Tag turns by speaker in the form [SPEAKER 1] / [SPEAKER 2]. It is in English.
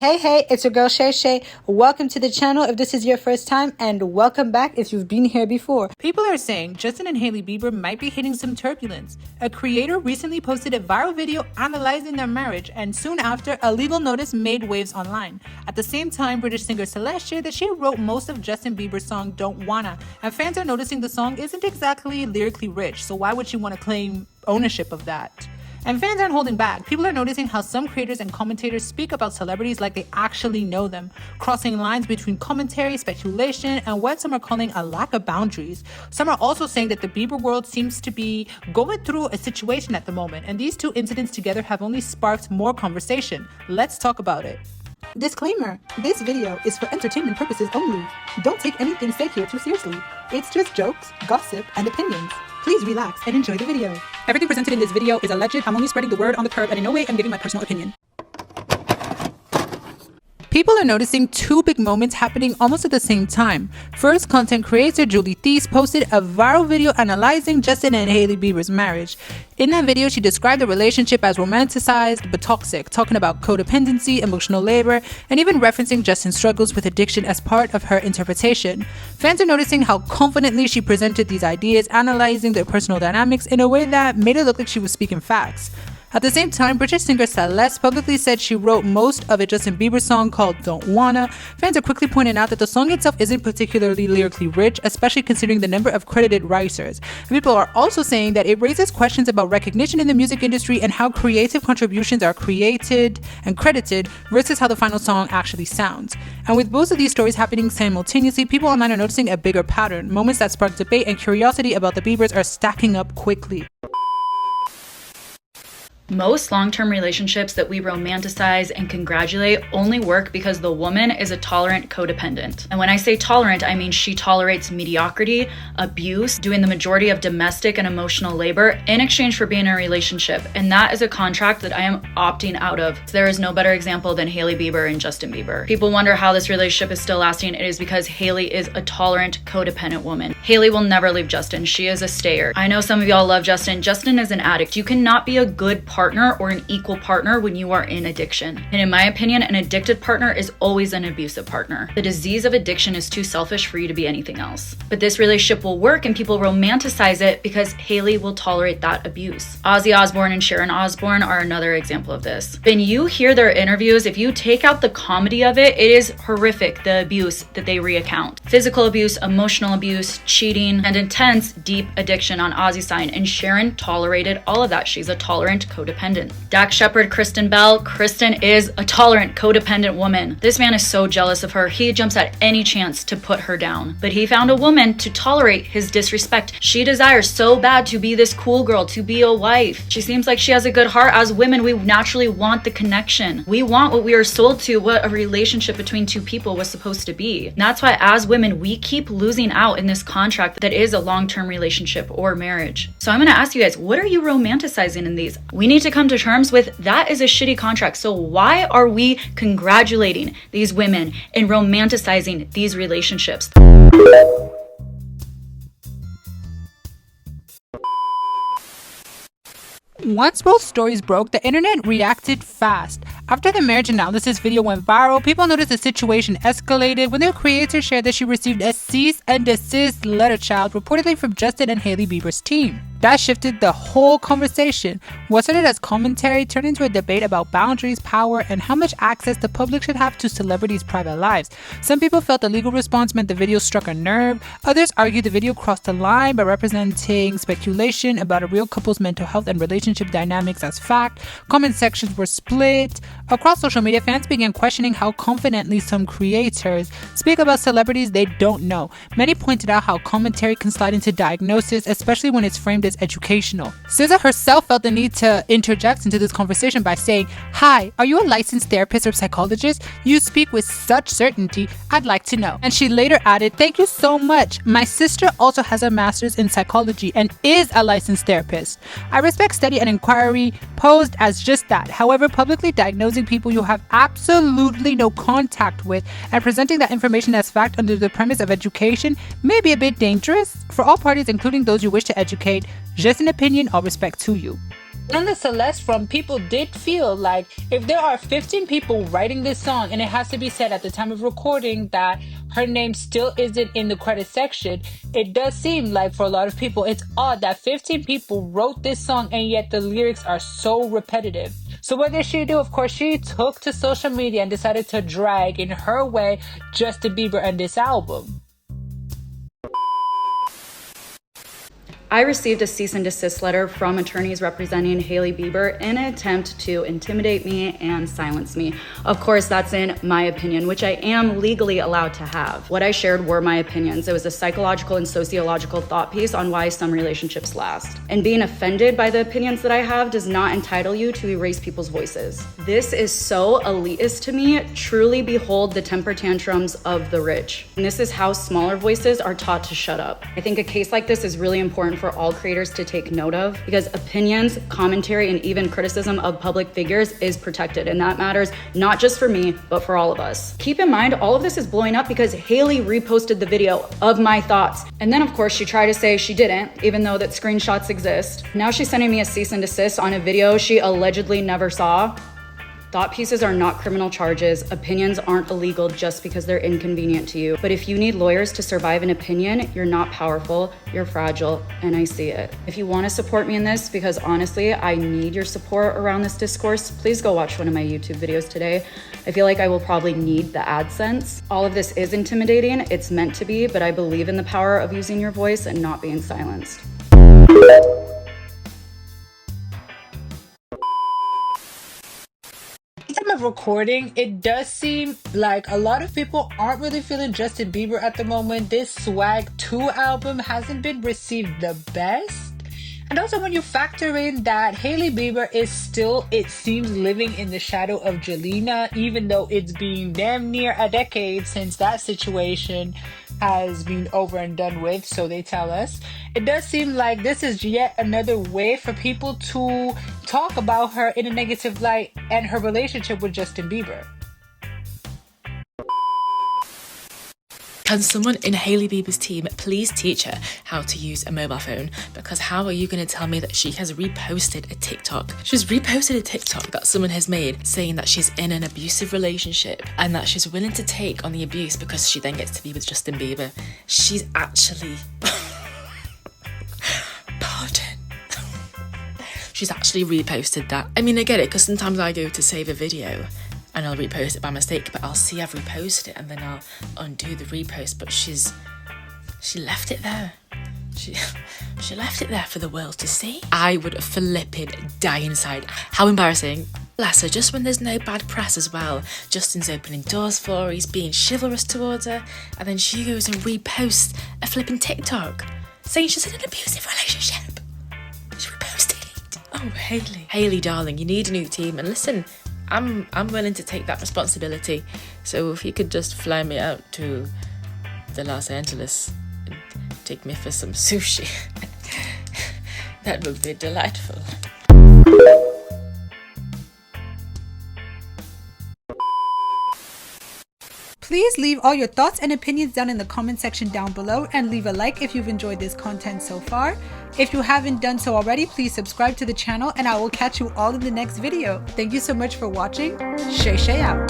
[SPEAKER 1] Hey, it's your girl Shay Shay. Welcome to the channel if this is your first time, and welcome back if you've been here before.
[SPEAKER 2] People are saying Justin and Hailey Bieber might be hitting some turbulence. A creator recently posted a viral video analyzing their marriage, and soon after, a legal notice made waves online. At the same time, British singer Celeste shared that she wrote most of Justin Bieber's song Don't Wanna, and fans are noticing the song isn't exactly lyrically rich, so why would she want to claim ownership of that? And fans aren't holding back. People are noticing how some creators and commentators speak about celebrities like they actually know them, crossing lines between commentary, speculation, and what some are calling a lack of boundaries. Some are also saying that the Bieber world seems to be going through a situation at the moment, and these two incidents together have only sparked more conversation. Let's talk about it.
[SPEAKER 1] Disclaimer, this video is for entertainment purposes only. Don't take anything said here too seriously. It's just jokes, gossip, and opinions. Please relax and enjoy the video.
[SPEAKER 2] Everything presented in this video is alleged. I'm only spreading the word on the curb, and in no way I'm giving my personal opinion. People are noticing two big moments happening almost at the same time. First, content creator Julie Thies posted a viral video analyzing Justin and Hailey Bieber's marriage. In that video, she described the relationship as romanticized but toxic, talking about codependency, emotional labor, and even referencing Justin's struggles with addiction as part of her interpretation. Fans are noticing how confidently she presented these ideas, analyzing their personal dynamics in a way that made it look like she was speaking facts. At the same time, British singer Celeste publicly said she wrote most of a Justin Bieber song called Don't Wanna. Fans are quickly pointing out that the song itself isn't particularly lyrically rich, especially considering the number of credited writers. People are also saying that it raises questions about recognition in the music industry and how creative contributions are created and credited versus how the final song actually sounds. And with both of these stories happening simultaneously, people online are noticing a bigger pattern. Moments that spark debate and curiosity about the Biebers are stacking up quickly.
[SPEAKER 3] Most long-term relationships that we romanticize and congratulate only work because the woman is a tolerant codependent. And when I say tolerant, I mean she tolerates mediocrity, abuse, doing the majority of domestic and emotional labor in exchange for being in a relationship. And that is a contract that I am opting out of. There is no better example than Hailey Bieber and Justin Bieber. People wonder how this relationship is still lasting. It is because Hailey is a tolerant, codependent woman. Hailey will never leave Justin. She is a stayer. I know some of y'all love Justin. Justin is an addict. You cannot be a good partner or an equal partner when you are in addiction. And in my opinion, an addicted partner is always an abusive partner. The disease of addiction is too selfish for you to be anything else. But this relationship will work and people romanticize it because Hailey will tolerate that abuse. Ozzy Osbourne and Sharon Osbourne are another example of this. When you hear their interviews, if you take out the comedy of it, it is horrific, the abuse that they recount. Physical abuse, emotional abuse, cheating, and intense, deep addiction on Ozzy's side. And Sharon tolerated all of that. She's a tolerant, codependent. Dax Shepard, Kristen Bell. Kristen is a tolerant, codependent woman. This man is so jealous of her. He jumps at any chance to put her down. But he found a woman to tolerate his disrespect. She desires so bad to be this cool girl, to be a wife. She seems like she has a good heart. As women, we naturally want the connection. We want what we are sold to, what a relationship between two people was supposed to be. And that's why as women, we keep losing out in this contract that is a long-term relationship or marriage. So I'm gonna ask you guys, what are you romanticizing in these? We need to come to terms with that is a shitty contract. So why are we congratulating these women and romanticizing these relationships?
[SPEAKER 2] Once both stories broke, the internet reacted fast. After the marriage analysis video went viral, people noticed the situation escalated when their creator shared that she received a cease and desist letter child reportedly from Justin and Hailey Bieber's team. That shifted the whole conversation. What started as commentary turned into a debate about boundaries, power, and how much access the public should have to celebrities' private lives. Some people felt the legal response meant the video struck a nerve. Others argued the video crossed the line by representing speculation about a real couple's mental health and relationship dynamics as fact. Comment sections were split. Across social media, fans began questioning how confidently some creators speak about celebrities they don't know. Many pointed out how commentary can slide into diagnosis, especially when it's framed as educational. SZA herself felt the need to interject into this conversation by saying, "Hi, are you a licensed therapist or psychologist? You speak with such certainty, I'd like to know." And she later added, "Thank you so much. My sister also has a master's in psychology and is a licensed therapist. I respect study and inquiry posed as just that. However, publicly diagnosing people you have absolutely no contact with and presenting that information as fact under the premise of education may be a bit dangerous. For all parties, including those you wish to educate, just an opinion, all respect to you." Nonetheless, Celeste from People did feel like if there are 15 people writing this song, and it has to be said at the time of recording that her name still isn't in the credit section, it does seem like for a lot of people it's odd that 15 people wrote this song and yet the lyrics are so repetitive. So what did she do? Of course, she took to social media and decided to drag in her way Justin Bieber and this album.
[SPEAKER 3] I received a cease and desist letter from attorneys representing Hailey Bieber in an attempt to intimidate me and silence me. Of course, that's in my opinion, which I am legally allowed to have. What I shared were my opinions. It was a psychological and sociological thought piece on why some relationships last. And being offended by the opinions that I have does not entitle you to erase people's voices. This is so elitist to me. Truly behold the temper tantrums of the rich. And this is how smaller voices are taught to shut up. I think a case like this is really important for all creators to take note of, because opinions, commentary, and even criticism of public figures is protected, and that matters not just for me, but for all of us. Keep in mind, all of this is blowing up because Hailey reposted the video of my thoughts. And then of course she tried to say she didn't, even though that screenshots exist. Now she's sending me a cease and desist on a video she allegedly never saw. Thought pieces are not criminal charges. Opinions aren't illegal just because they're inconvenient to you. But if you need lawyers to survive an opinion, you're not powerful, you're fragile, and I see it. If you want to support me in this, because honestly, I need your support around this discourse, please go watch one of my YouTube videos today. I feel like I will probably need the AdSense. All of this is intimidating, it's meant to be, but I believe in the power of using your voice and not being silenced.
[SPEAKER 2] Of recording, it does seem like a lot of people aren't really feeling Justin Bieber at the moment. This Swag 2 album hasn't been received the best. And also when you factor in that Hailey Bieber is still, it seems, living in the shadow of Jelena, even though it's been damn near a decade since that situation has been over and done with, so they tell us. It does seem like this is yet another way for people to talk about her in a negative light and her relationship with Justin Bieber.
[SPEAKER 4] Can someone in Hailey Bieber's team please teach her how to use a mobile phone? Because how are you going to tell me that she has reposted a TikTok? She's reposted a TikTok that someone has made saying that she's in an abusive relationship and that she's willing to take on the abuse because she then gets to be with Justin Bieber. She's actually... Pardon. She's actually reposted that. I mean, I get it, because sometimes I go to save a video and I'll repost it by mistake, but I'll see I've reposted it and then I'll undo the repost. But she left it there. She left it there for the world to see. I would flipping die inside. How embarrassing. Bless her, just when there's no bad press as well. Justin's opening doors for her, he's being chivalrous towards her, and then she goes and reposts a flipping TikTok saying she's in an abusive relationship. She reposted it. Oh, Hailey. Hailey, darling, you need a new team. And listen, I'm willing to take that responsibility. So if you could just fly me out to the Los Angeles and take me for some sushi, that would be delightful.
[SPEAKER 1] Please leave all your thoughts and opinions down in the comment section down below, and leave a like if you've enjoyed this content so far. If you haven't done so already, please subscribe to the channel, and I will catch you all in the next video. Thank you so much for watching. Shay out.